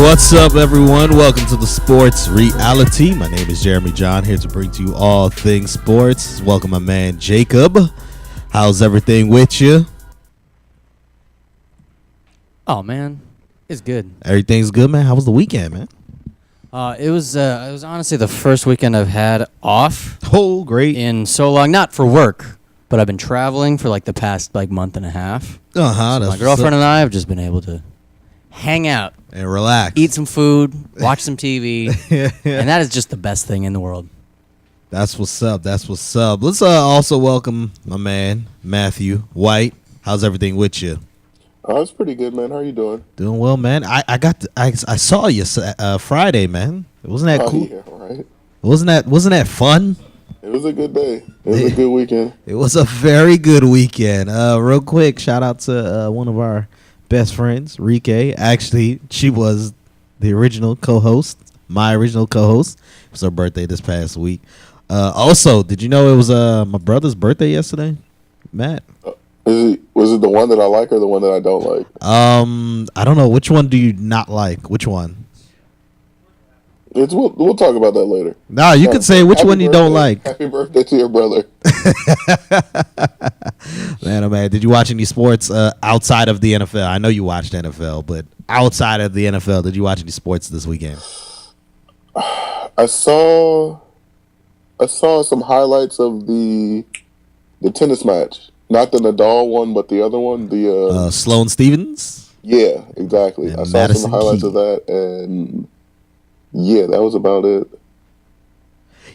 What's up, everyone? Welcome to the Sports Reality. My name is Jeremy John, here to bring to you all things sports. Welcome, my man Jacob. How's everything with you? Oh man, it's good. Everything's good, man. How was the weekend, man? It was honestly the first weekend I've had off Oh, great. in so long. Not for work, but I've been traveling for like the past month and a half. My girlfriend and I have just been able to hang out, and relax, eat some food, watch some TV, and that is just the best thing in the world. That's what's up. That's what's up. Let's also welcome my man Matthew White. How's everything with you? Oh, it's pretty good, man. How are you doing? Doing well, man. I saw you Friday, man. Wasn't that cool? Yeah, right. Wasn't that fun? It was a good day. It was a good weekend. It was a very good weekend. Real quick, shout out to one of our best friends, Rike. Actually, she was the original co-host, my original co-host. It was her birthday this past week. Also, did you know it was my brother's birthday yesterday, Matt? Was it the one that I like or the one that I don't like? I don't know. Which one do you not like? Which one? We'll talk about that later. No, you can say which one you don't like. Happy birthday to your brother. Man, oh man, did you watch any sports outside of the NFL? I know you watched NFL, but outside of the NFL, did you watch any sports this weekend? I saw some highlights of the tennis match. Not the Nadal one, but the other one, the Sloane Stephens. Yeah, exactly. I saw Madison some highlights Keys. of that, and yeah, that was about it.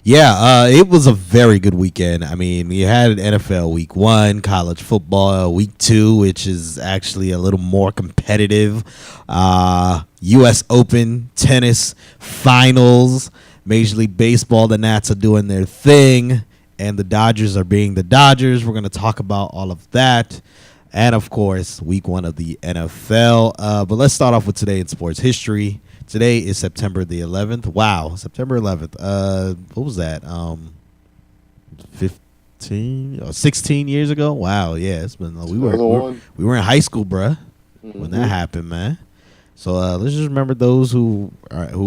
Yeah, it was a very good weekend. I mean, you had an NFL week 1, college football week 2, which is actually a little more competitive. U.S. Open tennis finals, Major League Baseball. The Nats are doing their thing, and the Dodgers are being the Dodgers. We're going to talk about all of that. And, of course, week 1 of the NFL. But let's start off with today in sports history. Today is September the 11th. Wow, September 11th. What was that? 15 or 16 years ago? Wow, yeah, it's been. We were in high school, bruh, when that happened, man. So let's just remember those who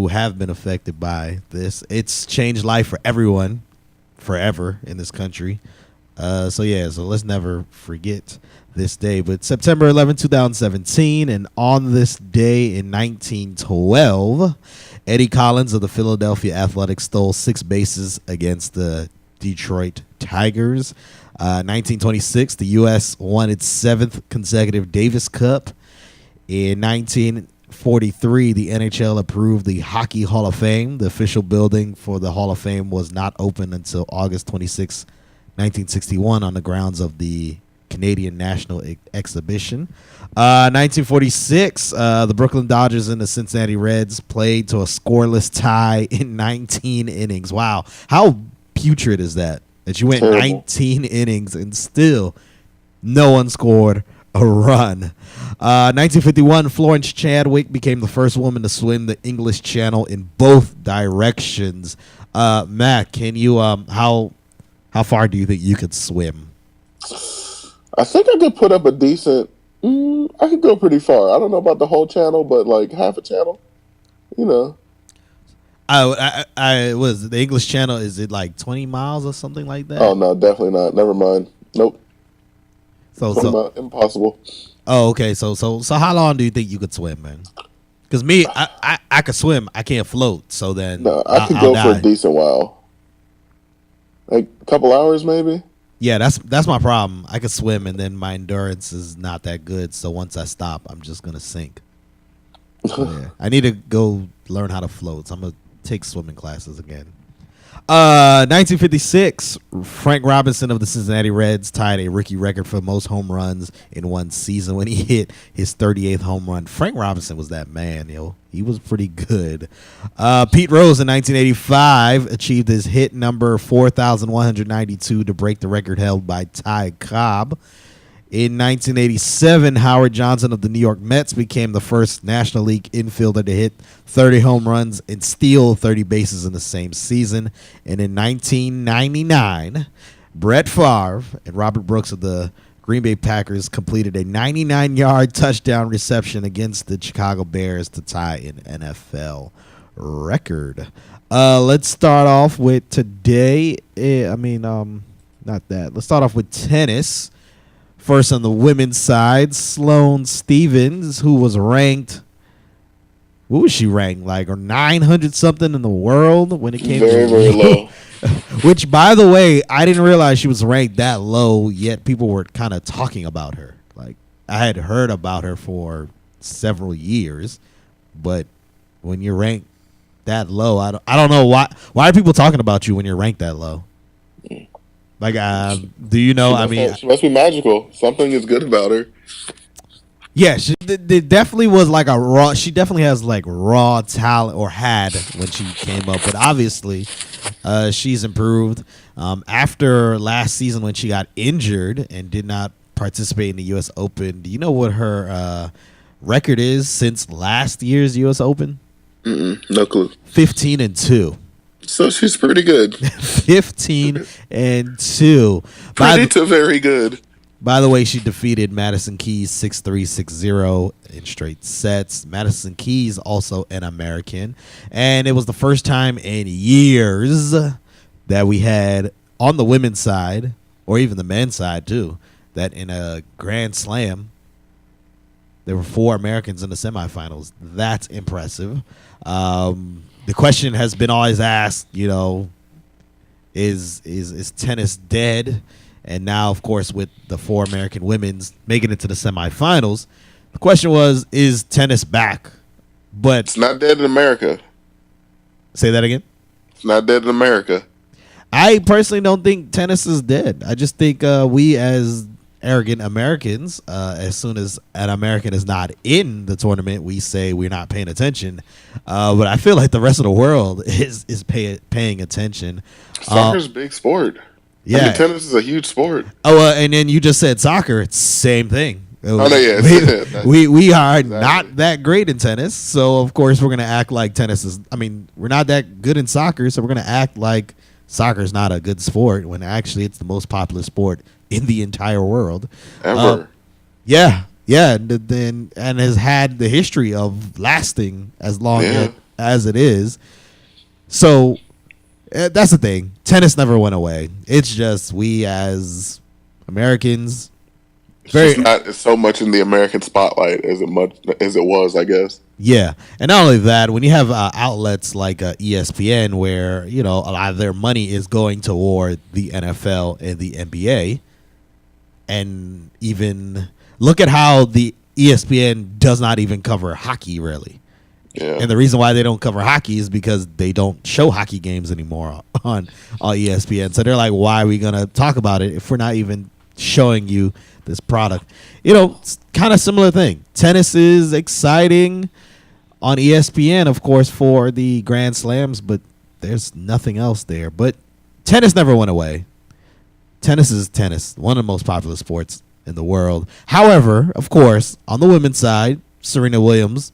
have been affected by this. It's changed life for everyone, forever in this country. So let's never forget this day. But September 11, 2017, and on this day in 1912, Eddie Collins of the Philadelphia Athletics stole 6 bases against the Detroit Tigers. 1926, the U.S. won its 7th consecutive Davis Cup. In 1943, the NHL approved the Hockey Hall of Fame. The official building for the Hall of Fame was not open until August 26, 1961, on the grounds of the Canadian National Exhibition. 1946, the Brooklyn Dodgers and the Cincinnati Reds played to a scoreless tie in 19 innings. Wow. How putrid is that? That you went Terrible. 19 innings and still no one scored a run. 1951, Florence Chadwick became the first woman to swim the English Channel in both directions. Matt, can you how far do you think you could swim? I think I could put up a decent. I could go pretty far. I don't know about the whole channel, but like half a channel, you know. I was the English Channel. Is it like 20 miles or something like that? Oh no, definitely not. Never mind. Nope. So Impossible. Oh, okay. So how long do you think you could swim, man? Because me, I could swim. I can't float. So then No, I could go for a decent while. Like a couple hours, maybe. Yeah, that's my problem. I could swim, and then my endurance is not that good. So once I stop, I'm just gonna sink. So, yeah. I need to go learn how to float. So I'm gonna take swimming classes again. 1956, Frank Robinson of the Cincinnati Reds tied a rookie record for most home runs in one season when he hit his 38th home run. Frank Robinson was that man, yo. He was pretty good. Pete Rose in 1985 achieved his hit number 4,192 to break the record held by Ty Cobb. In 1987, Howard Johnson of the New York Mets became the first National League infielder to hit 30 home runs and steal 30 bases in the same season. And in 1999, Brett Favre and Robert Brooks of the Green Bay Packers completed a 99-yard touchdown reception against the Chicago Bears to tie an NFL record. Let's start off with today. Not that. Let's start off with tennis. First on the women's side, Sloane Stephens, who was ranked. What was she ranked? Like, or 900 something in the world when it came very, very low. Which, by the way, I didn't realize she was ranked that low, yet people were kind of talking about her. Like, I had heard about her for several years, but when you're ranked that low, I don't know why are people talking about you when you're ranked that low? Like, do you know? She must be magical. Something is good about her. Yeah, it definitely was like a raw. She definitely has like raw talent, or had when she came up. But obviously, she's improved. After last season when she got injured and did not participate in the U.S. Open, do you know what her record is since last year's U.S. Open? No clue. 15-2. So she's pretty good. 15-2. Pretty to very good. By the way, she defeated Madison Keys 6-3, 6-0 in straight sets. Madison Keys also an American. And it was the first time in years that we had on the women's side, or even the men's side too, that in a Grand Slam, there were 4 Americans in the semifinals. That's impressive. The question has been always asked, you know, is tennis dead? And now, of course, with the 4 American women's making it to the semifinals, the question was, is tennis back? But it's not dead in America. Say that again? It's not dead in America. I personally don't think tennis is dead. I just think we as arrogant Americans, as soon as an American is not in the tournament, we say we're not paying attention. But I feel like the rest of the world is paying attention. Soccer's a big sport. Yeah, I mean, tennis is a huge sport. Oh, and then you just said soccer. It's same thing. Oh, no, yeah. We are not that great in tennis, so of course we're gonna act like tennis is. I mean, we're not that good in soccer, so we're gonna act like soccer is not a good sport when actually it's the most popular sport in the entire world ever. Yeah, and has had the history of lasting as long as it is. So. That's the thing. Tennis never went away. It's just we as Americans. It's just not so much in the American spotlight as it was, I guess. Yeah, and not only that, when you have outlets like ESPN, where you know a lot of their money is going toward the NFL and the NBA, and even look at how the ESPN does not even cover hockey really. Yeah. And the reason why they don't cover hockey is because they don't show hockey games anymore on ESPN. So they're like, why are we going to talk about it if we're not even showing you this product? You know, it's kind of similar thing. Tennis is exciting on ESPN, of course, for the Grand Slams, but there's nothing else there. But tennis never went away. Tennis is tennis, one of the most popular sports in the world. However, of course, on the women's side, Serena Williams,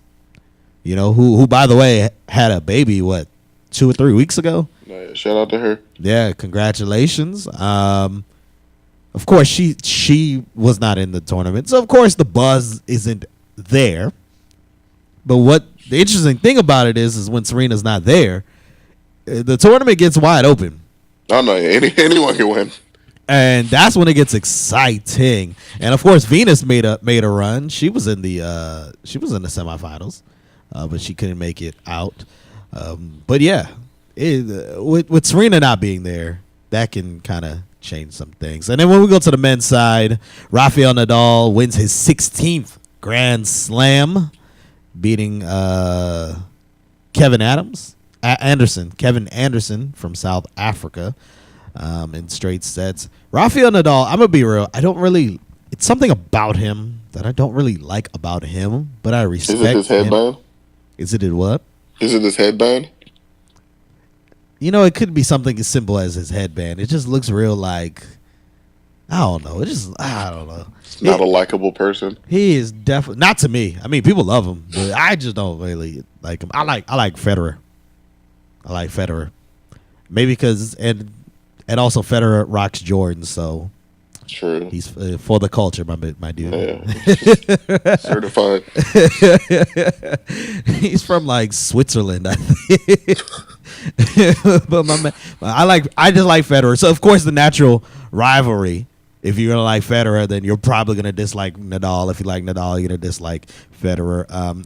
you know, who by the way had a baby 2 or 3 weeks ago. Shout out to her. Yeah, congratulations. Of course, she was not in the tournament, so of course the buzz isn't there. But what the interesting thing about it is when Serena's not there, the tournament gets wide open. Oh no, anyone can win. And that's when it gets exciting. And of course, Venus made a run. She was in the semifinals. But she couldn't make it out. But yeah, with Serena not being there, that can kind of change some things. And then when we go to the men's side, Rafael Nadal wins his 16th Grand Slam, beating Kevin Anderson from South Africa in straight sets. Rafael Nadal, I'm going to be real, it's something about him that I don't really like about him, but I respect him. Is it his headband? Is it what? Is it his headband? You know, it could be something as simple as his headband. It just looks real like, I don't know. I don't know. It's not a likable person. He is definitely not to me. I mean, people love him, but I just don't really like him. I like Federer. Maybe because and also Federer rocks Jordan, so True. He's for the culture, my dude. Yeah. Certified. He's from like Switzerland, I think. But my man, I just like Federer. So of course the natural rivalry. If you're gonna like Federer, then you're probably gonna dislike Nadal. If you like Nadal, you're gonna dislike Federer.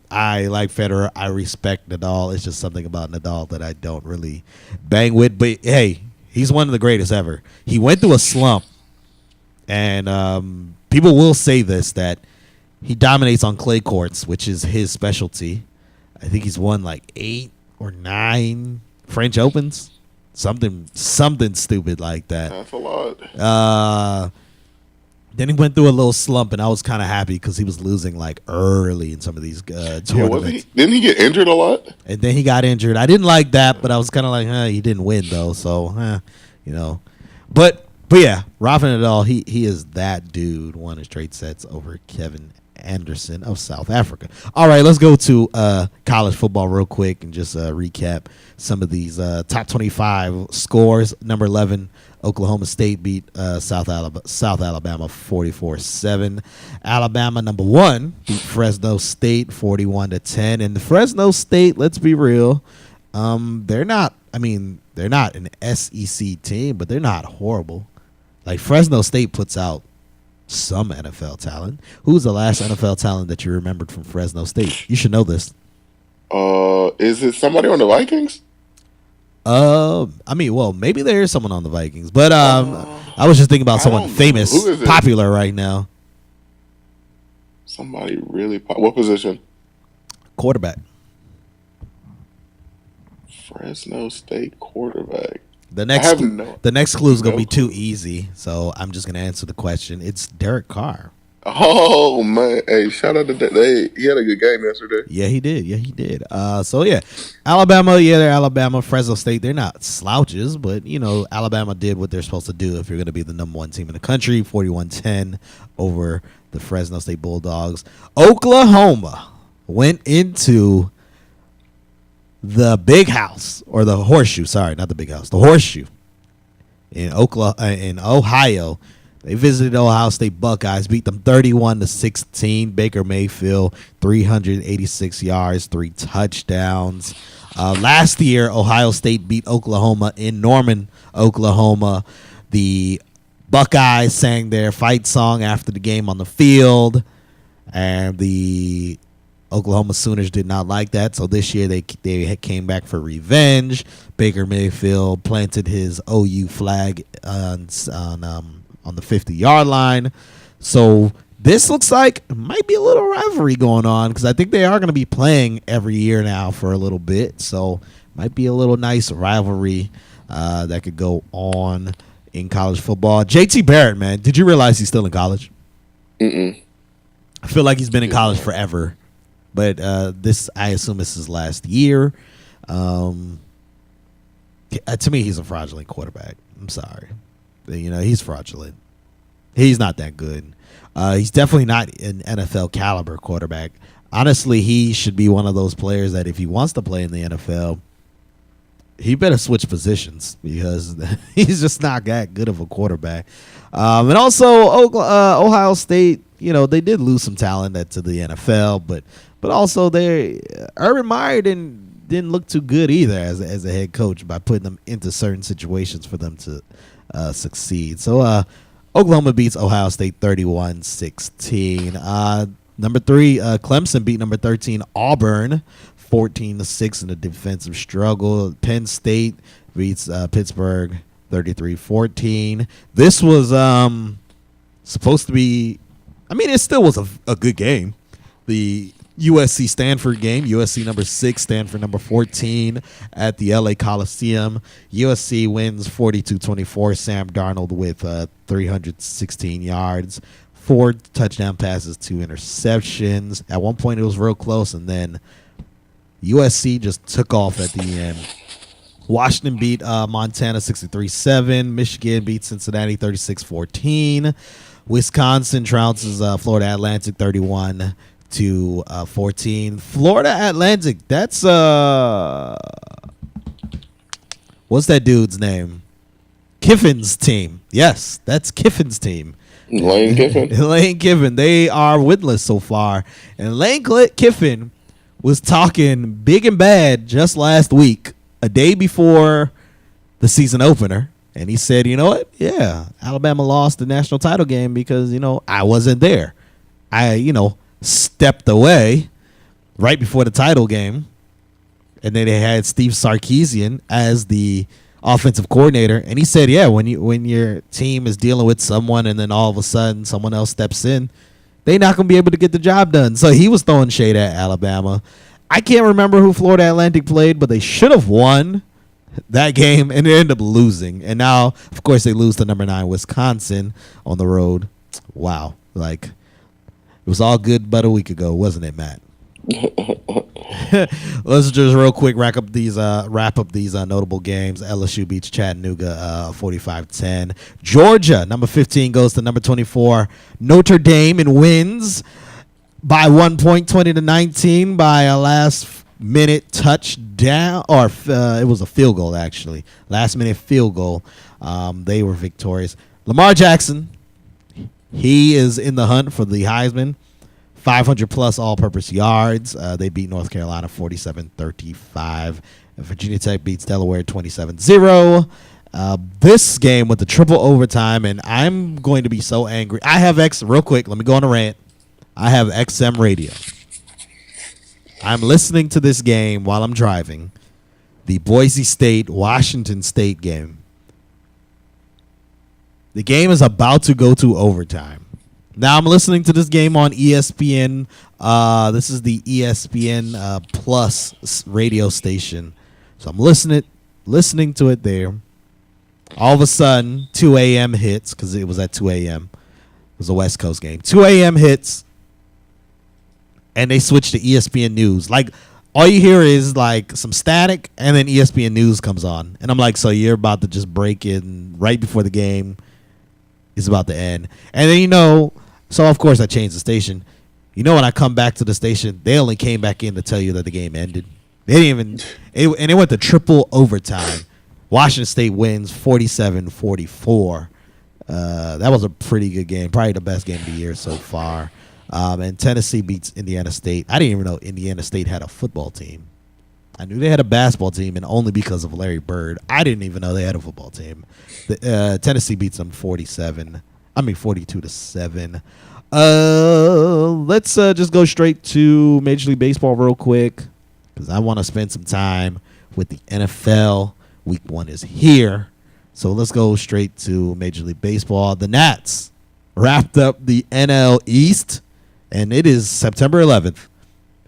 I like Federer. I respect Nadal. It's just something about Nadal that I don't really bang with. But hey, he's one of the greatest ever. He went through a slump, and people will say this, that he dominates on clay courts, which is his specialty. I think he's won like 8 or 9 French Opens, something stupid like that. That's a lot. Then he went through a little slump, and I was kind of happy because he was losing like early in some of these tournaments. Didn't he get injured a lot? And then he got injured. I didn't like that, but I was kind of like, he didn't win though, so you know. But yeah, Rafa Nadal, he is that dude. Won his straight sets over Kevin Anderson of South Africa. All right, let's go to college football real quick and just recap some of these top 25 scores. Number 11, Oklahoma State beat South Alabama 44-7. Alabama, number 1, beat Fresno State 41-10. And the Fresno State, let's be real, they're not an SEC team, but they're not horrible. Like, Fresno State puts out some NFL talent. Who's the last NFL talent that you remembered from Fresno State? You should know this. Is it somebody on the Vikings? Maybe there is someone on the Vikings, but I was just thinking about someone famous, popular right now. Somebody really what position? Quarterback. Fresno State quarterback. The next clue is gonna be too easy, so I'm just gonna answer the question. It's Derek Carr. Oh man! Hey, shout out to he had a good game yesterday. Yeah, he did. So yeah, Alabama. Yeah, they're Alabama. Fresno State. They're not slouches, but you know, Alabama did what they're supposed to do if you're gonna be the number 1 team in the country. 41-10 over the Fresno State Bulldogs. Oklahoma went into the Big House, or the Horseshoe. Sorry, not the Big House. The Horseshoe in Ohio. They visited Ohio State Buckeyes, beat them 31-16. Baker Mayfield, 386 yards, 3 touchdowns. Last year, Ohio State beat Oklahoma in Norman, Oklahoma. The Buckeyes sang their fight song after the game on the field, and the Oklahoma Sooners did not like that, so this year they came back for revenge. Baker Mayfield planted his OU flag on the 50-yard line. So this looks like it might be a little rivalry going on, because I think they are going to be playing every year now for a little bit. So might be a little nice rivalry that could go on in college football. JT Barrett, man, did you realize he's still in college? Mm-mm. I feel like he's been in college forever. But I assume this is his last year. To me, he's a fraudulent quarterback. I'm sorry. You know, he's fraudulent. He's not that good. He's definitely not an NFL caliber quarterback. Honestly, he should be one of those players that if he wants to play in the NFL, he better switch positions, because he's just not that good of a quarterback. And also, Ohio State, you know, they did lose some talent to the NFL, but also Urban Meyer didn't look too good either as a head coach by putting them into certain situations for them to succeed. So Oklahoma beats Ohio State 31-16. Number 3, Clemson beat number 13 Auburn 14-6 in a defensive struggle. Penn State beats Pittsburgh 33-14. This was supposed to be, it still was a good game. The USC Stanford game. USC number 6, Stanford number 14 at the LA Coliseum. USC wins 42-24. Sam Darnold with 316 yards, 4 touchdown passes, 2 interceptions. At one point it was real close, and then USC just took off at the end. Washington beat Montana 63-7. Michigan beat Cincinnati 36-14. Wisconsin trounces Florida Atlantic 31-14. Florida Atlantic, that's what's that dude's name? Kiffin's team. Yes, that's Kiffin's team. Lane Kiffin. Lane Kiffin. They are winless so far. And Lane Kiffin was talking big and bad just last week, a day before the season opener. And he said, you know what? Yeah, Alabama lost the national title game because, I wasn't there. I, stepped away right before the title game. And then they had Steve Sarkisian as the offensive coordinator. And he said, yeah, when your team is dealing with someone and then all of a sudden someone else steps in, they're not going to be able to get the job done. So he was throwing shade at Alabama. I can't remember who Florida Atlantic played, but they should have won that game, and they ended up losing. And now, of course, they lose to number 9 Wisconsin on the road. Wow. It was all good but a week ago, wasn't it, Matt? Let's just real quick wrap up these notable games. LSU beats Chattanooga 45-10. Georgia, number 15, goes to number 24 Notre Dame and wins by 1 point, 20-19, by a last-minute touchdown, or it was a field goal actually. Last-minute field goal. They were victorious. Lamar Jackson, he is in the hunt for the Heisman. 500-plus all-purpose yards. They beat North Carolina 47-35. Virginia Tech beats Delaware 27-0. This game with the triple overtime, and I'm going to be so angry. I have real quick, let me go on a rant. I have XM radio. I'm listening to this game while I'm driving. The Boise State-Washington State game. The game is about to go to overtime. Now I'm listening to this game on ESPN. This is the ESPN Plus radio station. So I'm listening to it there. All of a sudden, 2 a.m. hits, because it was at 2 a.m. It was a West Coast game. 2 a.m. hits, and they switch to ESPN News. All you hear is, some static, and then ESPN News comes on. And I'm like, so you're about to just break in right before the game is about to end. And then, so, of course, I changed the station. When I come back to the station, they only came back in to tell you that the game ended. They didn't even – and it went to triple overtime. Washington State wins 47-44. That was a pretty good game, probably the best game of the year so far. And Tennessee beats Indiana State. I didn't even know Indiana State had a football team. I knew they had a basketball team, and only because of Larry Bird. I didn't even know they had a football team. Tennessee beats them 42-7. Let's just go straight to Major League Baseball real quick, because I want to spend some time with the NFL. Week 1 is here. So let's go straight to Major League Baseball. The Nats wrapped up the NL East, and it is September 11th.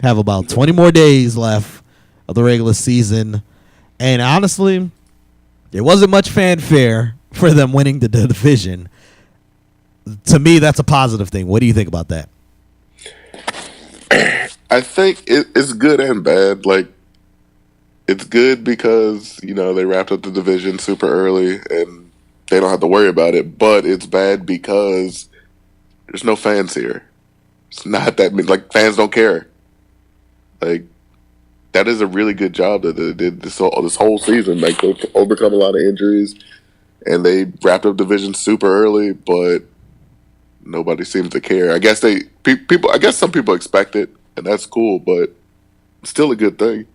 Have about 20 more days left of the regular season. And honestly, there wasn't much fanfare for them winning the division. To me, that's a positive thing. What do you think about that? I think it's good and bad. It's good because, they wrapped up the division super early and they don't have to worry about it. But it's bad because there's no fans here. It's not that many. Fans don't care. That is a really good job that they did this whole season. They overcome a lot of injuries and they wrapped up division super early, but nobody seems to care. I guess some people expect it, and that's cool, but it's still a good thing.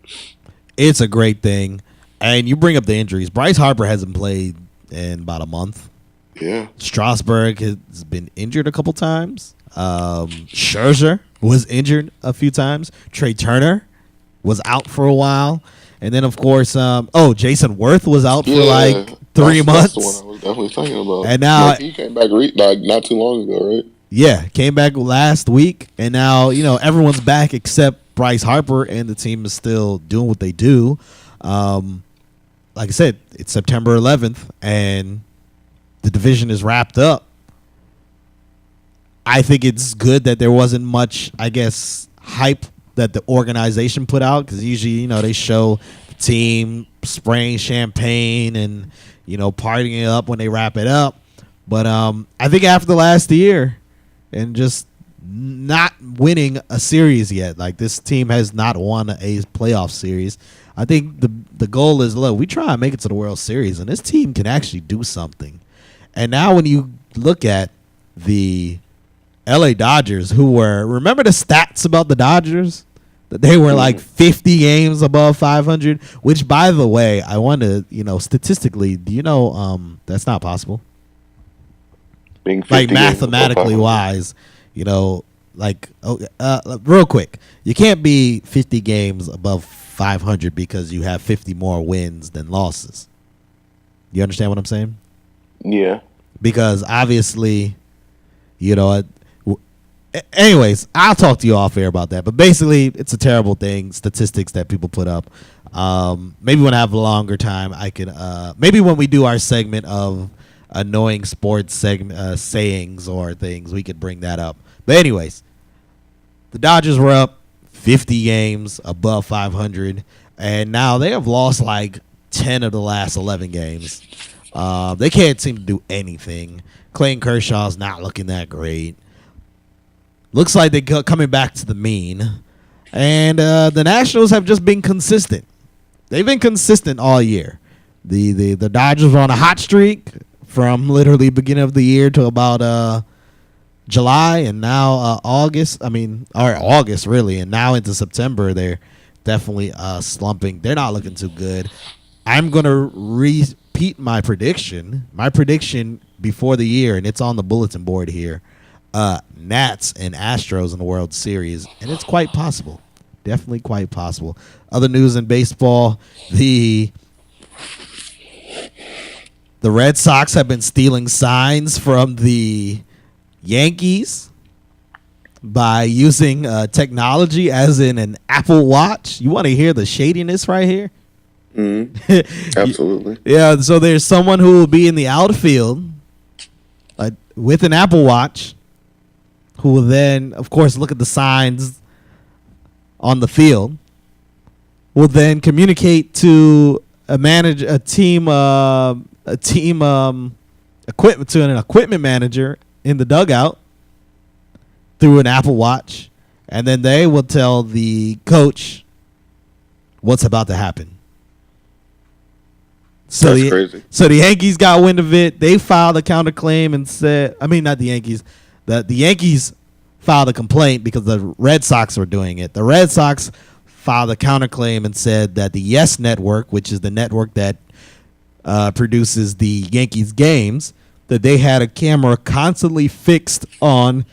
It's a great thing. And you bring up the injuries. Bryce Harper hasn't played in about a month. Yeah. Strasburg has been injured a couple times. Scherzer was injured a few times. Trey Turner was out for a while. And then, of course, Jason Worth was out for 3 months. That's the one I was definitely thinking about. And now he came back not too long ago, right? Yeah, came back last week. And now, everyone's back except Bryce Harper, and the team is still doing what they do. Like I said, it's September 11th, and the division is wrapped up. I think it's good that there wasn't much, hype that the organization put out, because usually, they show the team spraying champagne and, partying it up when they wrap it up. But I think after last year and just not winning a series yet, this team has not won a playoff series, I think the goal is, look, we try and make it to the World Series, and this team can actually do something. And now when you look at the LA Dodgers, who were, remember the stats about the Dodgers? That they were like 50 games above 500, which, by the way, I want to, statistically, do you know that's not possible? Being like mathematically wise, real quick, you can't be 50 games above 500 because you have 50 more wins than losses. You understand what I'm saying? Yeah. Because obviously, anyways, I'll talk to you off air about that. But basically, it's a terrible thing, statistics that people put up. Maybe when I have a longer time, I can, maybe when we do our segment of annoying sports sayings or things, we could bring that up. But anyways, the Dodgers were up 50 games above 500, and now they have lost like 10 of the last 11 games. They can't seem to do anything. Clayton Kershaw's not looking that great. Looks like they're coming back to the mean. And the Nationals have just been consistent. They've been consistent all year. The Dodgers were on a hot streak from literally beginning of the year to about July, and now August really, and now into September they're definitely slumping. They're not looking too good. I'm going to repeat my prediction before the year, and it's on the bulletin board here. Nats and Astros in the World Series, and it's quite possible. Definitely quite possible. Other news in baseball, the Red Sox have been stealing signs from the Yankees by using technology, as in an Apple Watch. You want to hear the shadiness right here? Absolutely. Yeah, so there's someone who will be in the outfield with an Apple Watch, who will then, of course, look at the signs on the field, will then communicate to an equipment manager in the dugout through an Apple Watch, and then they will tell the coach what's about to happen. That's crazy. So the Yankees got wind of it. They filed a counterclaim and said, not the Yankees. The Yankees filed a complaint because the Red Sox were doing it. The Red Sox filed a counterclaim and said that the Yes Network, which is the network that produces the Yankees games, that they had a camera constantly fixed on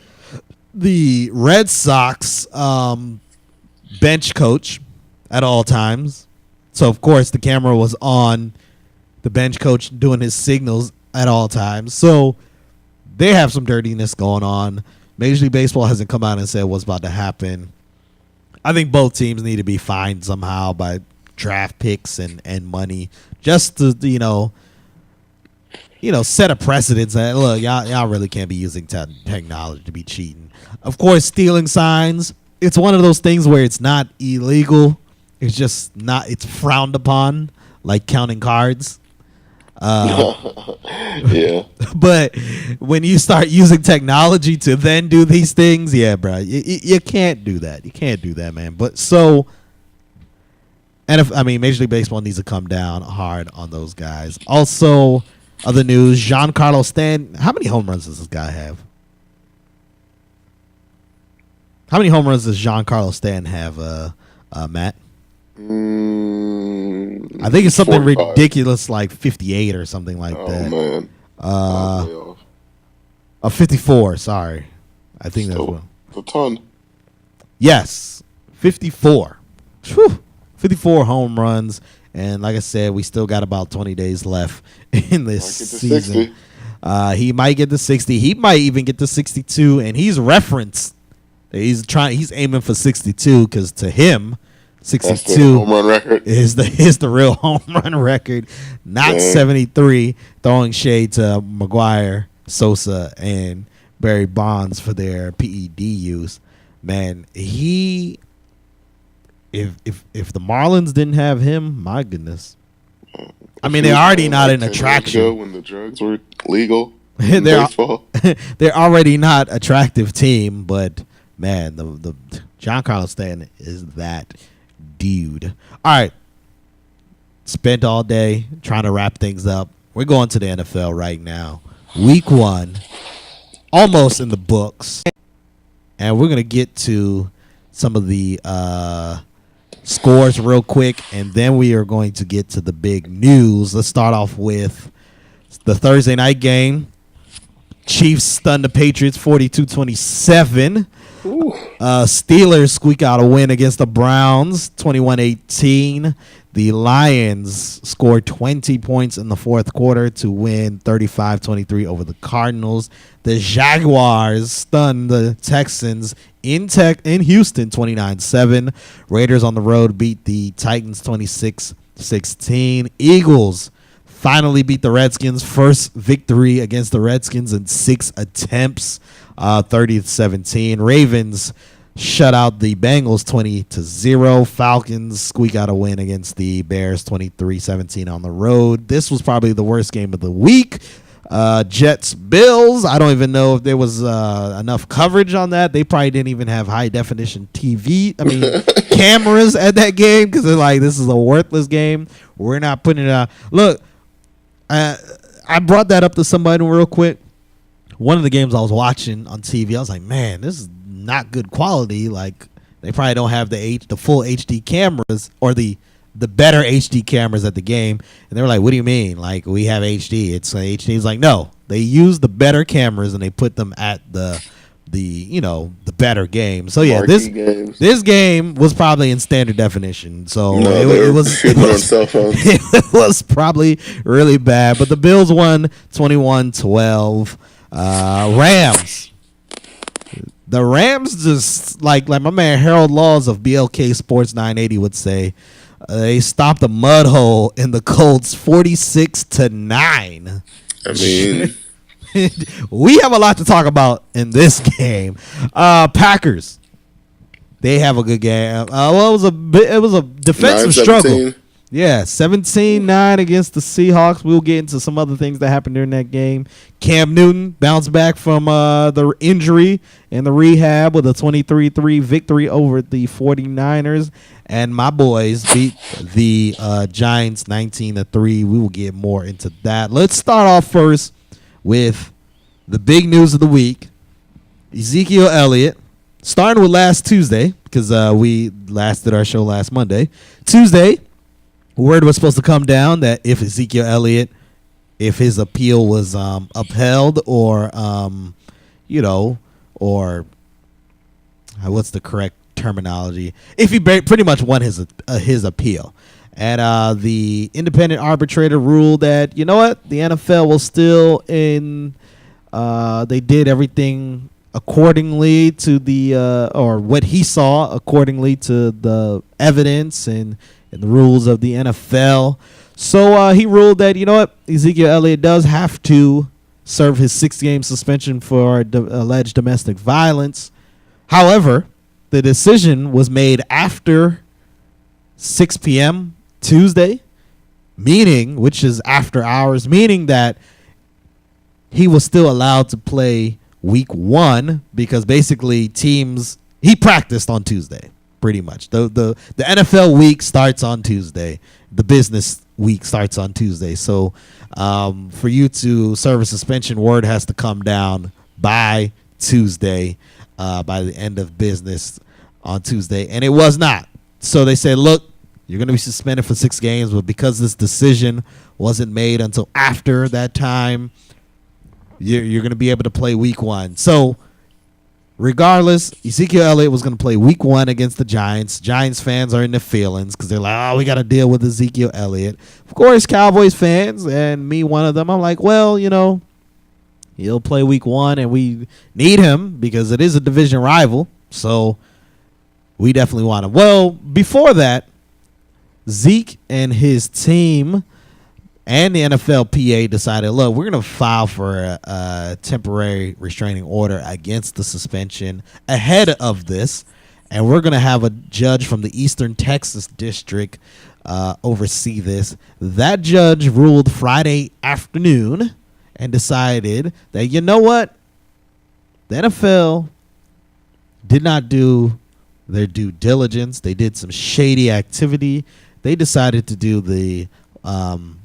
the Red Sox bench coach at all times. So, of course, the camera was on the bench coach doing his signals at all times. So they have some dirtiness going on. Major League Baseball hasn't come out and said what's about to happen. I think both teams need to be fined somehow by draft picks and money, just to set a precedent that, look, y'all really can't be using technology to be cheating. Of course, stealing signs, it's one of those things where it's not illegal. It's just not, it's frowned upon, like counting cards. Yeah. But when you start using technology to then do these things, yeah, bro, you can't do that. You can't do that, man. But so, Major League Baseball needs to come down hard on those guys. Also, other news, Giancarlo Stanton. How many home runs does this guy have? How many home runs does Giancarlo Stanton have, Matt? I think it's something 45. Ridiculous, like 58 or something like that. Oh, man. 54, sorry. I think that's what. A ton. Yes, 54. Whew. 54 home runs. And like I said, we still got about 20 days left in this season. He might get to 60. He might even get to 62. And he's referenced. He's aiming for 62 because to him, 62 home run record is the real home run record, not 73. Throwing shade to McGuire, Sosa, and Barry Bonds for their PED use. Man, if the Marlins didn't have him, my goodness. They're already not an attraction. When the drugs were legal in baseball. They're already not attractive team, but man, the Giancarlo Stanton is that dude. All right, spent all day trying to wrap things up. We're going to the NFL right now. Week 1, almost in the books. And we're going to get to some of the scores real quick, and then we are going to get to the big news. Let's start off with the Thursday night game. Chiefs stun the Patriots 42-27. Steelers squeak out a win against the Browns 21-18. The Lions scored 20 points in the fourth quarter to win 35-23 over the Cardinals. The Jaguars stunned the Texans in Houston 29-7. Raiders on the road beat the Titans 26-16. Eagles finally beat the Redskins. First victory against the Redskins in 6 attempts, 30-17. Ravens shut out the Bengals 20-0. Falcons squeak out a win against the Bears 23-17 on the road. This was probably the worst game of the week. Jets Bills. I don't even know if there was enough coverage on that. They probably didn't even have high definition cameras at that game, because they're like, this is a worthless game. We're not putting it out. Look, I brought that up to somebody real quick. One of the games I was watching on TV, I was like, man, this is not good quality. Like, they probably don't have the full HD cameras, or the better HD cameras at the game. And they were like, what do you mean? Like, we have HD. It's HD. It's like, no, they use the better cameras and they put them at the better game. So yeah, this game was probably in standard definition. So it was probably really bad. But the Bills won 21-12. Rams. The Rams just like my man Harold Laws of BLK Sports 980 would say, they stopped the mud hole in the Colts 46-9. I mean, we have a lot to talk about in this game. Packers, they have a good game. Well, it was a defensive struggle. Yeah, 17-9 against the Seahawks. We'll get into some other things that happened during that game. Cam Newton bounced back from the injury and the rehab with a 23-3 victory over the 49ers. And my boys beat the Giants 19-3. We will get more into that. Let's start off first with the big news of the week. Ezekiel Elliott, starting with last Tuesday, because we last did our show last Monday. Tuesday, word was supposed to come down that if Ezekiel Elliott, if his appeal was upheld, or what's the correct terminology, if he pretty much won his appeal, and the independent arbitrator ruled that, you know what, the NFL was still in. They did everything accordingly to the or what he saw accordingly to the evidence and the rules of the NFL. So he ruled that, you know what, Ezekiel Elliott does have to serve his 6-game suspension for alleged domestic violence. However, the decision was made after 6 p.m. Tuesday, which is after hours, meaning that he was still allowed to play week 1, because basically he practiced on Tuesday. Pretty much. The NFL week starts on Tuesday. The business week starts on Tuesday. So for you to serve a suspension, word has to come down by Tuesday, by the end of business on Tuesday. And it was not. So they said, look, you're going to be suspended for 6 games, but because this decision wasn't made until after that time, you're going to be able to play week 1. So regardless, Ezekiel Elliott was going to play week 1 against the Giants. Giants fans are in their feelings because they're like, we got to deal with Ezekiel Elliott. Of course, Cowboys fans, and me one of them, I'm like, well, he'll play week 1 and we need him because it is a division rival. So we definitely want him. Well, before that, Zeke and his team and the NFLPA decided, look, we're going to file for a temporary restraining order against the suspension ahead of this, and we're going to have a judge from the Eastern Texas District oversee this. That judge ruled Friday afternoon and decided that, you know what, the NFL did not do their due diligence. They did some shady activity. they decided to do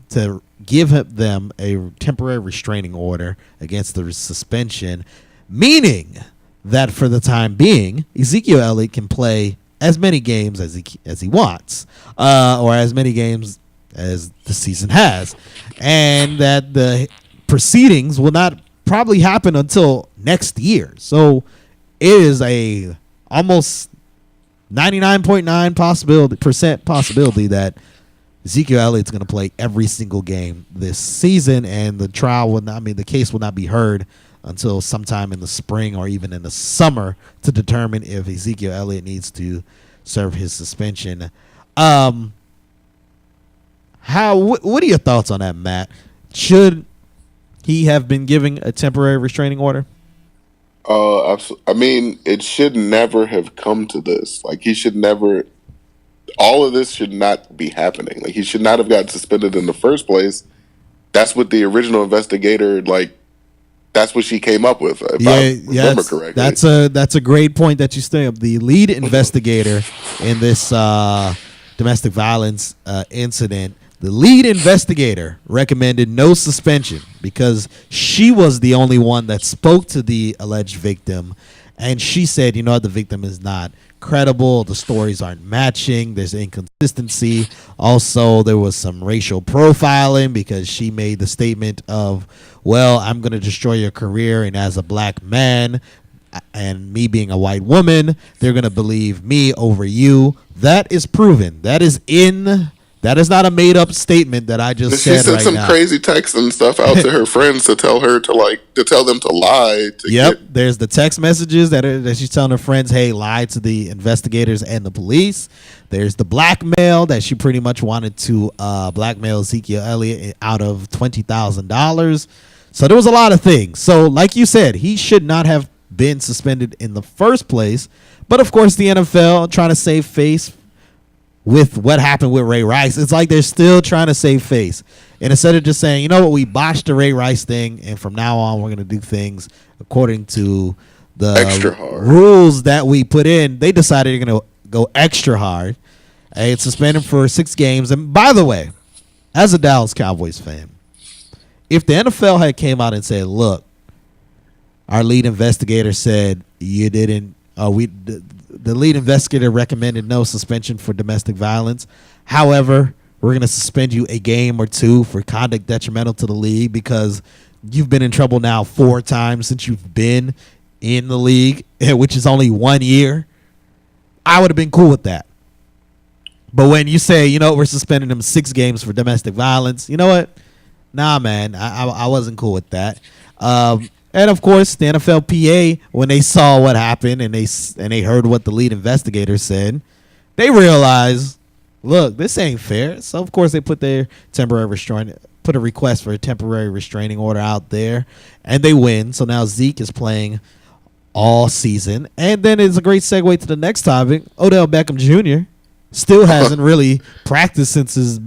to give them a temporary restraining order against the suspension, meaning that for the time being, Ezekiel Elliott can play as many games as he wants, or as many games as the season has, and that the proceedings will not probably happen until next year. So it is a almost 99.9% possibility that Ezekiel Elliott's going to play every single game this season, and the case will not be heard until sometime in the spring or even in the summer to determine if Ezekiel Elliott needs to serve his suspension. What are your thoughts on that, Matt? Should he have been giving a temporary restraining order? I mean, it should never have come to this. Like, he should never. All of this should not be happening. Like, he should not have gotten suspended in the first place. That's what the original investigator, that's what she came up with. If I remember correctly. That's a great point that you stay up. The lead investigator in this domestic violence incident, the lead investigator recommended no suspension because she was the only one that spoke to the alleged victim, and she said, the victim is not credible. The stories aren't matching. There's inconsistency. Also, there was some racial profiling because she made the statement of, well, I'm going to destroy your career, and as a black man and me being a white woman, they're going to believe me over you. That is proven. That is not a made-up statement that I just said right now. She sent some crazy texts and stuff out to her friends to tell her to tell them to lie. There's the text messages that she's telling her friends, hey, lie to the investigators and the police. There's the blackmail that she pretty much wanted to blackmail Ezekiel Elliott out of $20,000. So there was a lot of things. So like you said, he should not have been suspended in the first place. But, of course, the NFL trying to save face with what happened with Ray Rice. It's like they're still trying to save face. And instead of just saying, we botched the Ray Rice thing, and from now on we're going to do things according to the extra hard rules that we put in, they decided they're going to go extra hard. It's suspended for 6 games. And by the way, as a Dallas Cowboys fan, if the NFL had came out and said, look, our lead investigator said you didn't, the lead investigator recommended no suspension for domestic violence. However, we're going to suspend you a game or 2 for conduct detrimental to the league because you've been in trouble now 4 times since you've been in the league, which is only 1 year. I would have been cool with that. But when you say, we're suspending him 6 games for domestic violence, you know what? Nah, man, I wasn't cool with that. And of course, the NFLPA, when they saw what happened and they heard what the lead investigator said, they realized, look, this ain't fair. So of course they put a request for a temporary restraining order out there, and they win. So now Zeke is playing all season, and then it's a great segue to the next topic. Odell Beckham Jr. still hasn't really practiced since his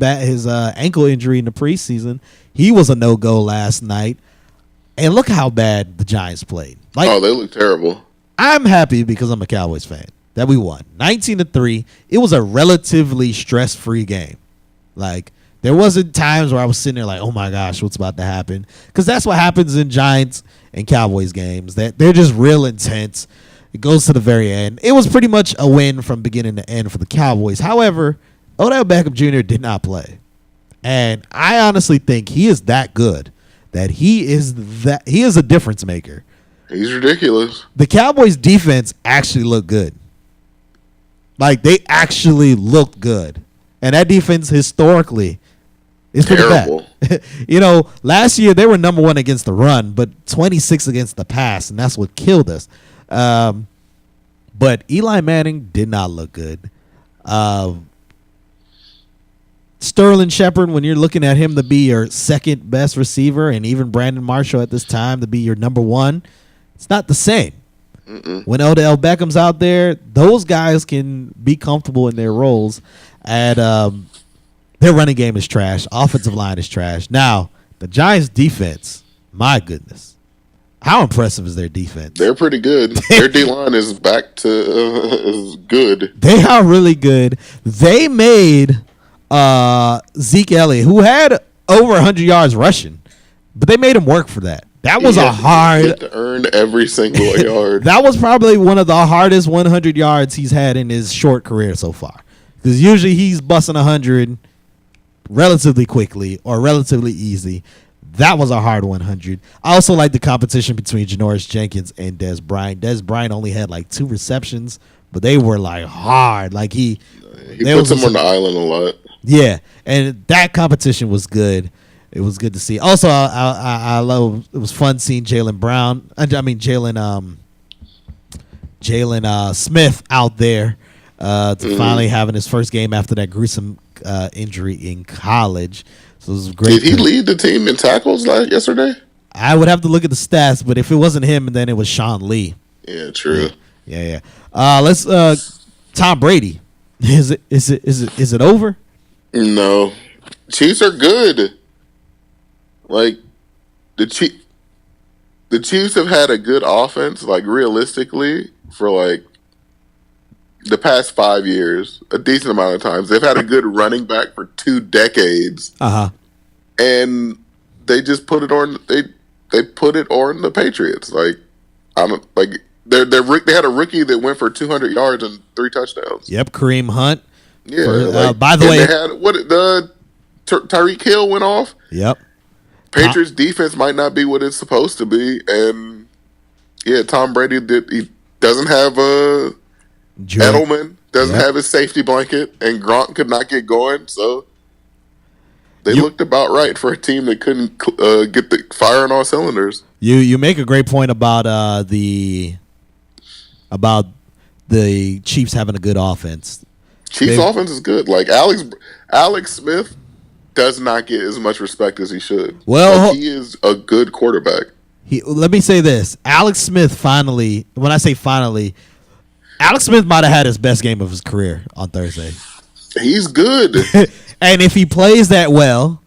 ankle injury in the preseason. He was a no-go last night. And look how bad the Giants played. They look terrible. I'm happy because I'm a Cowboys fan that we won 19-3. It was a relatively stress-free game. There wasn't times where I was sitting there like, oh my gosh, what's about to happen? Because that's what happens in Giants and Cowboys games. That they're just real intense. It goes to the very end. It was pretty much a win from beginning to end for the Cowboys. However, Odell Beckham Jr. did not play, and I honestly think he is that good. That he is a difference maker. He's ridiculous. The Cowboys defense actually looked good. They actually looked good. And that defense historically is pretty bad. Last year they were number 1 against the run, but 26 against the pass, and that's what killed us. But Eli Manning did not look good. Sterling Shepard, when you're looking at him to be your second best receiver, and even Brandon Marshall at this time to be your number 1, it's not the same. When Odell Beckham's out there, those guys can be comfortable in their roles, and their running game is trash. Offensive line is trash. Now, the Giants' defense, my goodness. How impressive is their defense? They're pretty good. Their D-line is back to is good. They are really good. They made Zeke Elliott, who had over 100 yards rushing, but they made him work for that. That was a hard to earn every single yard. That was probably one of the hardest 100 yards he's had in his short career so far. Because usually he's busting 100 relatively quickly or relatively easy. That was a hard 100. I also like the competition between Janoris Jenkins and Dez Bryant. Dez Bryant only had like 2 receptions, but they were like hard. Like he puts him on the island a lot. Yeah, and that competition was good. It was good to see. Also, I love. It was fun seeing Jalen Smith out there to finally having his first game after that gruesome injury in college. So it was great. Did he lead the team in tackles yesterday? I would have to look at the stats, but if it wasn't him, then it was Sean Lee. Yeah, true. Yeah. Let's Tom Brady. Is it over? No, Chiefs are good. Like the Chiefs have had a good offense, like realistically, for like the past 5 years, a decent amount of times. They've had a good running back for 2 decades. And they just put it on. They put it on the Patriots. Like they had a rookie that went for 200 yards and 3 touchdowns. Yep, Kareem Hunt. Yeah. By the way, they had Tyreek Hill went off. Yep. Patriots defense might not be what it's supposed to be, and Tom Brady he doesn't have Edelman doesn't have his safety blanket, and Gronk could not get going, so they looked about right for a team that couldn't get the fire on all cylinders. You make a great point about the Chiefs having a good offense. Chiefs offense is good. Like Alex Smith does not get as much respect as he should. Well, he is a good quarterback. Let me say this. Alex Smith finally, when I say finally, Alex Smith might have had his best game of his career on Thursday. He's good. And if he plays that well,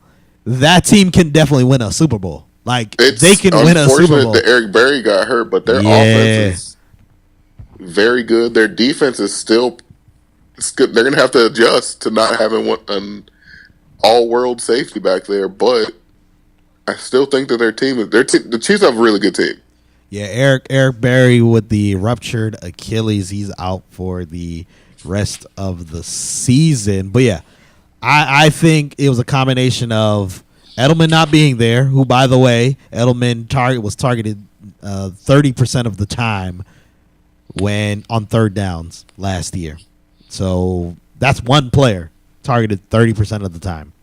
that team can definitely win a Super Bowl. Like, they can win a Super Bowl. That Eric Berry got hurt, but their offense is very good. Their defense is still good. They're going to have to adjust to not having an all-world safety back there, but I still think that the Chiefs have a really good team. Yeah, Eric Berry with the ruptured Achilles, he's out for the rest of the season. But yeah, I think it was a combination of Edelman not being there, who, by the way, Edelman was targeted 30% of the time when on third downs last year. So that's one player targeted 30% of the time.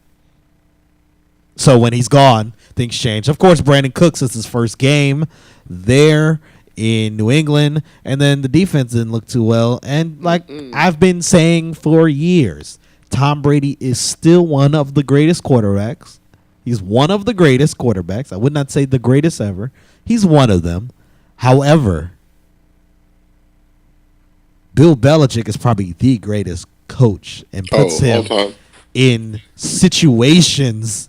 So when he's gone, things change. Of course, Brandon Cooks is his first game there in New England, and then the defense didn't look too well. And like I've been saying for years, Tom Brady is still one of the greatest quarterbacks. He's one of the greatest quarterbacks. I would not say the greatest ever. He's one of them. However, Bill Belichick is probably the greatest coach and puts him in situations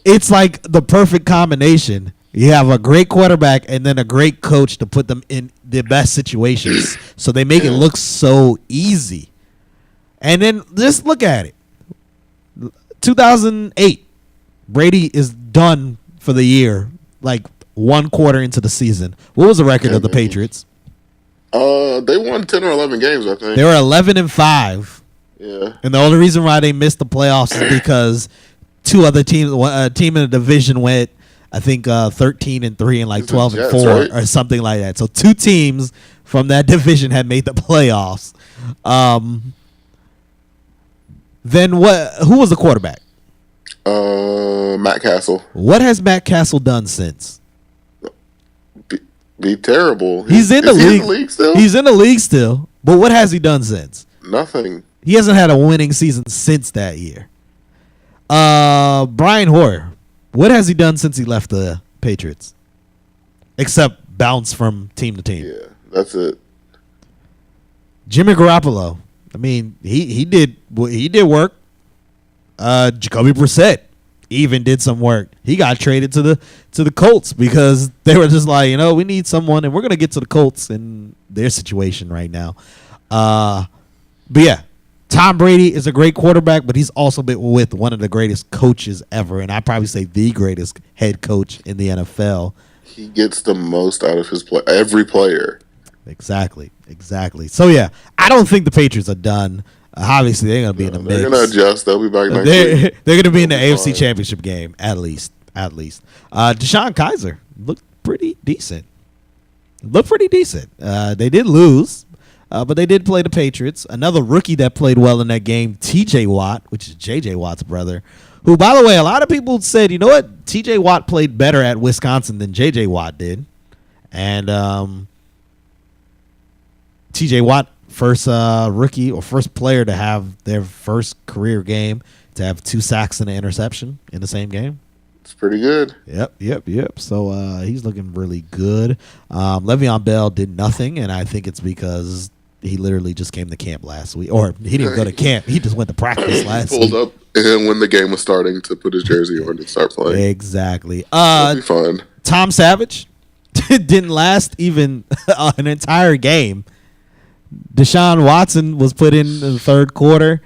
it's like the perfect combination. You have a great quarterback and then a great coach to put them in the best situations. So they make it look so easy. And then just look at it. 2008, Brady is done for the year, like 1 quarter into the season. What was the record of the Patriots? They won 10 or 11 games, I think. They were 11-5. Yeah. And the only reason why they missed the playoffs is because 2 other teams, a team in the division went, I think, 13-3 and like 12-4 right? Or something like that. So 2 teams from that division had made the playoffs. Then what? Who was the quarterback? Matt Castle. What has Matt Castle done since? Be terrible. He's in the league. He in the league still? He's in the league still. But what has he done since? Nothing. He hasn't had a winning season since that year. Brian Hoyer, what has he done since he left the Patriots? Except bounce from team to team. Yeah, that's it. Jimmy Garoppolo. I mean, he did work. Jacoby Brissett even did some work. He got traded to the Colts because they were just like, we need someone, and we're gonna get to the Colts in their situation right now. But yeah, Tom Brady is a great quarterback, but he's also been with one of the greatest coaches ever, and I'd probably say the greatest head coach in the NFL. He gets the most out of his every player. Exactly. So, yeah, I don't think the Patriots are done. Obviously, they're going to be in the mix. They're going to adjust. They'll be back next week. They're going to be in the AFC Championship game, at least. DeShone Kizer looked pretty decent. They did lose, but they did play the Patriots. Another rookie that played well in that game, T.J. Watt, which is J.J. Watt's brother, who, by the way, a lot of people said, you know what, T.J. Watt played better at Wisconsin than J.J. Watt did. And T.J. Watt, first rookie or first player to have their first career game to have 2 sacks and an interception in the same game. It's pretty good. Yep. So he's looking really good. Le'Veon Bell did nothing, and I think it's because he literally just came to camp last week. Or he didn't go to camp. He just went to practice last week. Pulled up and when the game was starting to put his jersey on and start playing. Exactly. It'll be fun. Tom Savage didn't last even an entire game. Deshaun Watson was put in the third quarter.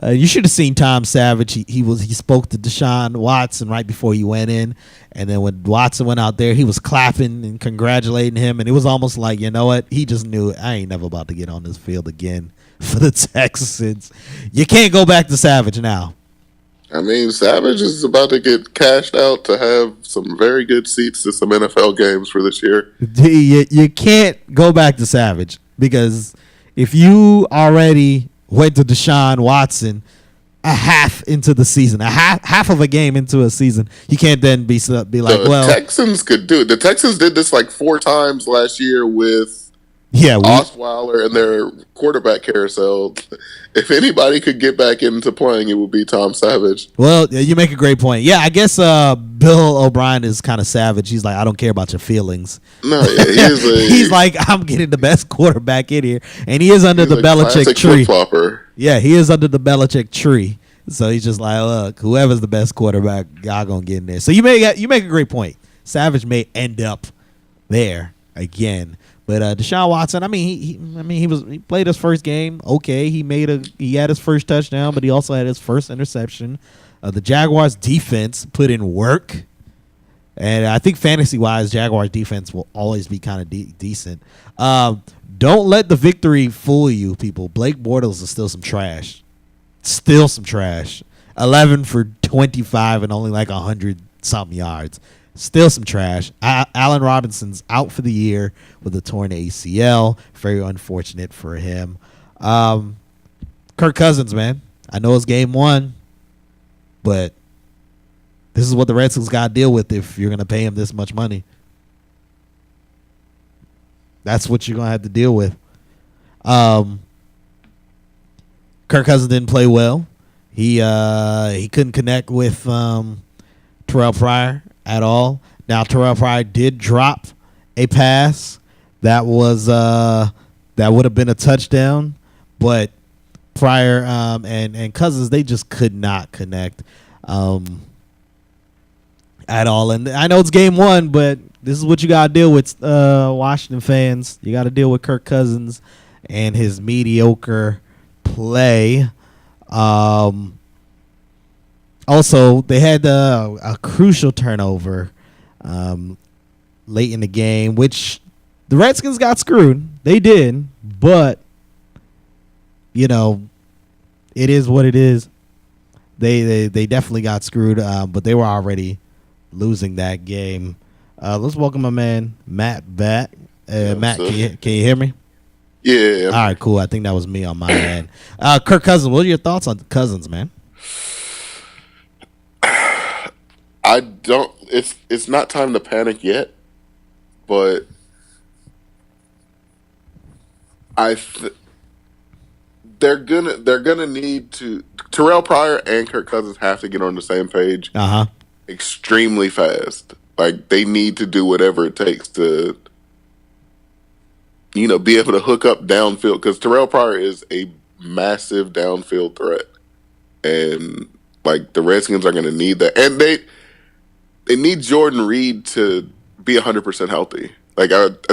You should have seen Tom Savage. He spoke to Deshaun Watson right before he went in, and then when Watson went out there, he was clapping and congratulating him, and it was almost like, you know what? He just knew, I ain't never about to get on this field again for the Texans. You can't go back to Savage now. I mean, Savage is about to get cashed out to have some very good seats to some NFL games for this year. You can't go back to Savage, because if you already went to Deshaun Watson a half into the season, half of a game into a season, you can't then be like, well, Texans could do it. The Texans did this like 4 times last year with Osweiler and their quarterback carousel. If anybody could get back into playing, it would be Tom Savage. Well, you make a great point. Yeah, I guess Bill O'Brien is kind of savage. He's like, I don't care about your feelings. No, yeah, he's like, I'm getting the best quarterback in here, and he is under the Belichick tree. Yeah, he is under the Belichick tree. So he's just like, look, whoever's the best quarterback, y'all gonna get in there. So you make a great point. Savage may end up there again. But Deshaun Watson, I mean, he played his first game. Okay, he had his first touchdown, but he also had his first interception. The Jaguars defense put in work, and I think fantasy-wise, Jaguars defense will always be kind of decent. Don't let the victory fool you, people. Blake Bortles is still some trash. 11 for 25 and only like 100-something yards. Still some trash. Allen Robinson's out for the year with a torn ACL. Very unfortunate for him. Kirk Cousins, man. I know it's game 1, but this is what the Redskins got to deal with if you're going to pay him this much money. That's what you're going to have to deal with. Kirk Cousins didn't play well. He couldn't connect with Terrell Pryor at all. Now Terrell Pryor did drop a pass that was that would have been a touchdown, but Pryor and Cousins, they just could not connect at all. And I know it's game 1, but this is what you gotta deal with, Washington fans. You gotta deal with Kirk Cousins and his mediocre play. Also, they had a crucial turnover late in the game, which the Redskins got screwed. They did, but, you know, it is what it is. They definitely got screwed, but they were already losing that game. Let's welcome my man, Matt, back. Matt, can you hear me? Yeah. All right, cool. I think that was me on my end. Kirk Cousins, what are your thoughts on Cousins, man? I don't. It's not time to panic yet, but they're gonna need to. Terrell Pryor and Kirk Cousins have to get on the same page. Extremely fast. Like, they need to do whatever it takes to, be able to hook up downfield, because Terrell Pryor is a massive downfield threat, and like the Redskins are going to need that, and they need Jordan Reed to be 100% healthy. Like,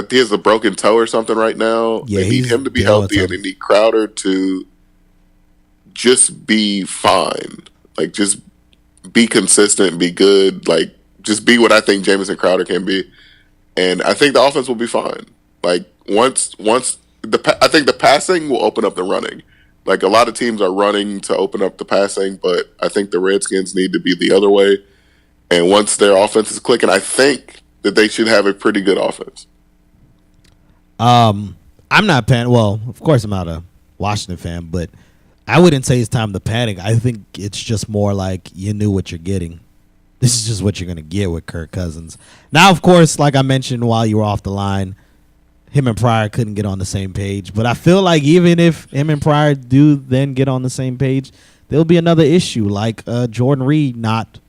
he has a broken toe or something right now. Yeah, they need him to be healthy, and they need Crowder to just be fine. Like, just be consistent, be good. Like, just be what I think Jamison Crowder can be. And I think the offense will be fine. Like, I think the passing will open up the running. Like, a lot of teams are running to open up the passing, but I think the Redskins need to be the other way. And once their offense is clicking, I think that they should have a pretty good offense. I'm not panic. Well, of course I'm not a Washington fan, but I wouldn't say it's time to panic. I think it's just more like you knew what you're getting. This is just what you're going to get with Kirk Cousins. Now, of course, like I mentioned while you were off the line, him and Pryor couldn't get on the same page. But I feel like even if him and Pryor do then get on the same page, there'll be another issue like Jordan Reed not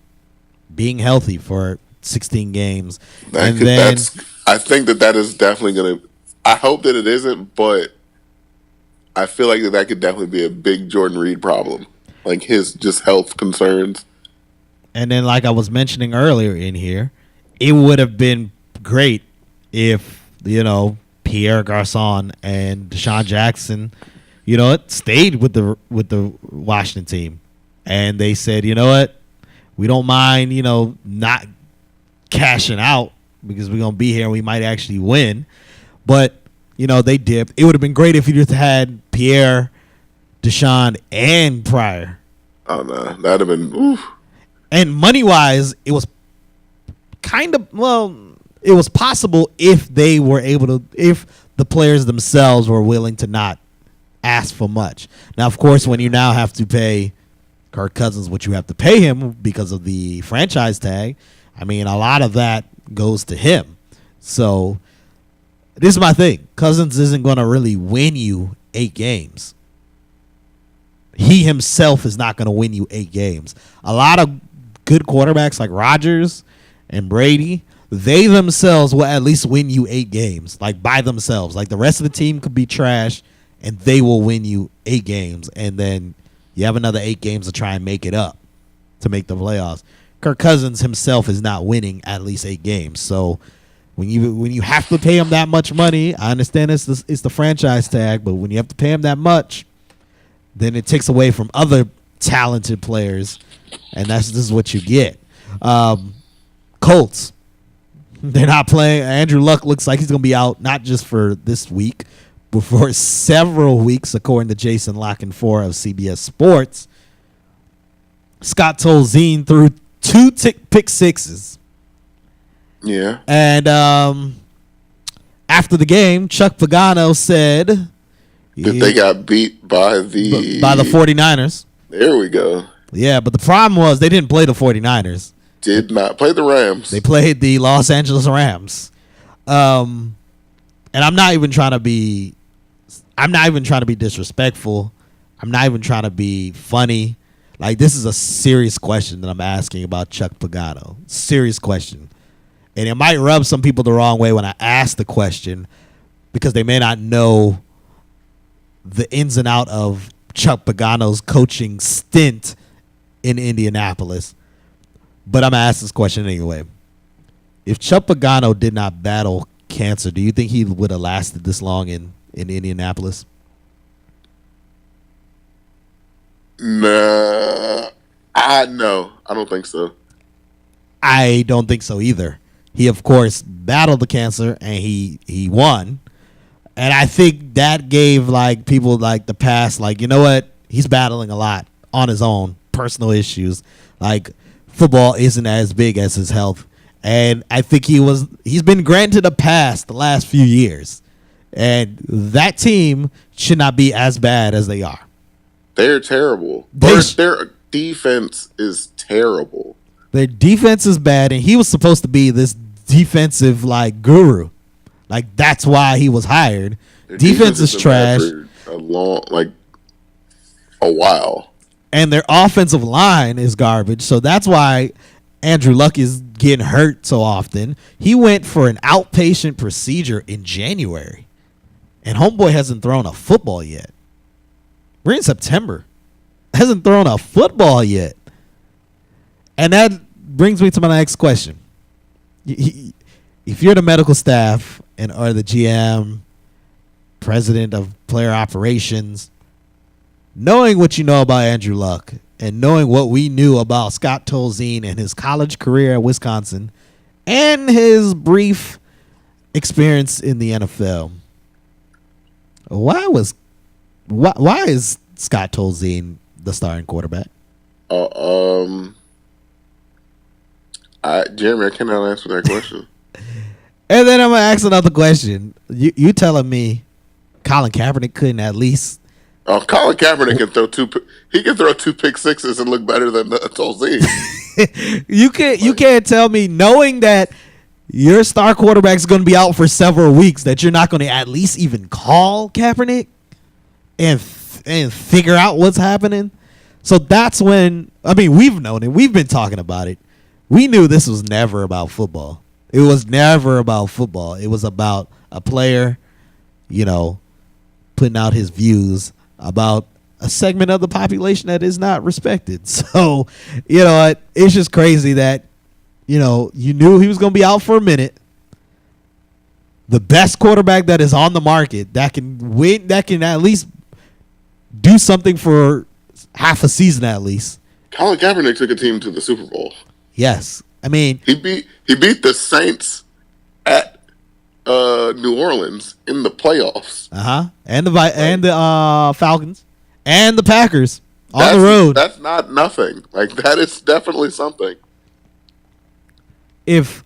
being healthy for 16 games. I think that is definitely going to – I hope that it isn't, but I feel like that could definitely be a big Jordan Reed problem, like his just health concerns. And then like I was mentioning earlier in here, it would have been great if, Pierre Garçon and Deshaun Jackson, stayed with the Washington team. And they said, you know what? We don't mind, not cashing out because we're going to be here and we might actually win. But, they dipped. It would have been great if you just had Pierre, Deshaun, and Pryor. Oh, no. That would have been... Oof. And money-wise, it was it was possible if they were able to, if the players themselves were willing to not ask for much. Now, of course, when you now have to pay Kirk Cousins what you have to pay him because of the franchise tag, I mean, a lot of that goes to him. So this is my thing. Cousins isn't going to really win you 8 games. He himself is not going to win you 8 games. A lot of good quarterbacks like Rodgers and Brady, they themselves will at least win you 8 games, like by themselves. Like the rest of the team could be trash, and they will win you 8 games, and then you have another 8 games to try and make it up to make the playoffs. Kirk Cousins himself is not winning at least 8 games. So when you have to pay him that much money, I understand it's the franchise tag, but when you have to pay him that much, then it takes away from other talented players, and this is what you get. Colts, they're not playing. Andrew Luck looks like he's going to be out not just for this week, but for several weeks, according to Jason Lockenfor of CBS Sports. Scott Tolzien threw 2 pick sixes. Yeah. And after the game, Chuck Pagano said that they got beat by the 49ers. There we go. Yeah, but the problem was they didn't play the 49ers. Did not play the Rams. They played the Los Angeles Rams. And I'm not even trying to be disrespectful. I'm not even trying to be funny. Like, this is a serious question that I'm asking about Chuck Pagano. Serious question. And it might rub some people the wrong way when I ask the question because they may not know the ins and out of Chuck Pagano's coaching stint in Indianapolis. But I'm going to ask this question anyway. If Chuck Pagano did not battle cancer, do you think he would have lasted this long in Indianapolis? Nah. No, I don't think so. I don't think so either. He, of course, battled the cancer, and he won. And I think that gave people the past, you know what? He's battling a lot on his own, personal issues. Football isn't as big as his health. And I think he's been granted a pass the last few years. And that team should not be as bad as they are. They're terrible. Their defense is terrible. Their defense is bad, and he was supposed to be this defensive guru. That's why he was hired. Their defense is trash. A while. And their offensive line is garbage. So that's why Andrew Luck is getting hurt so often. He went for an outpatient procedure in January. And homeboy hasn't thrown a football yet. We're in September. Hasn't thrown a football yet. And that brings me to my next question. If you're the medical staff or the GM, president of player operations, knowing what you know about Andrew Luck and knowing what we knew about Scott Tolzien and his college career at Wisconsin and his brief experience in the NFL, why is Scott Tolzien the starting quarterback? Jeremy, I cannot answer that question. And then I'm gonna ask another question. You telling me Colin Kaepernick couldn't at least? Oh, Colin Kaepernick can throw two pick sixes and look better than Tolzien. You can't tell me, knowing that your star quarterback's going to be out for several weeks, that you're not going to at least even call Kaepernick and figure out what's happening. So that's when, I mean, we've known it. We've been talking about it. We knew this was never about football. It was never about football. It was about a player, putting out his views about a segment of the population that is not respected. So, it's just crazy that, you knew he was going to be out for a minute. The best quarterback that is on the market that can win, that can at least do something for half a season at least. Colin Kaepernick took a team to the Super Bowl. Yes. I mean, he beat the Saints at New Orleans in the playoffs. And the Falcons and the Packers on the road. That's not nothing. Like, that is definitely something. If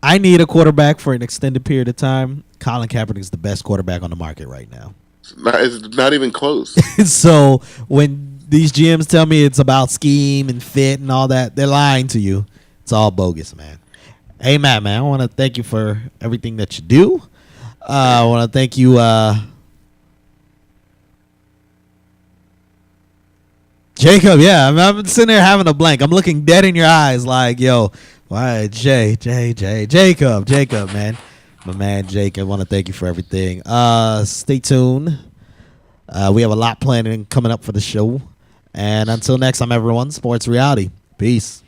I need a quarterback for an extended period of time, Colin Kaepernick is the best quarterback on the market right now. It's not even close. So when these GMs tell me it's about scheme and fit and all that, they're lying to you. It's all bogus, man. Hey, Matt, man, I want to thank you for everything that you do. I want to thank you. Jacob, yeah, I'm sitting there having a blank. I'm looking dead in your eyes like, yo, why, Jacob, man. My man, Jacob, I want to thank you for everything. Stay tuned. We have a lot planned coming up for the show. And until next time, everyone, Sports Reality. Peace.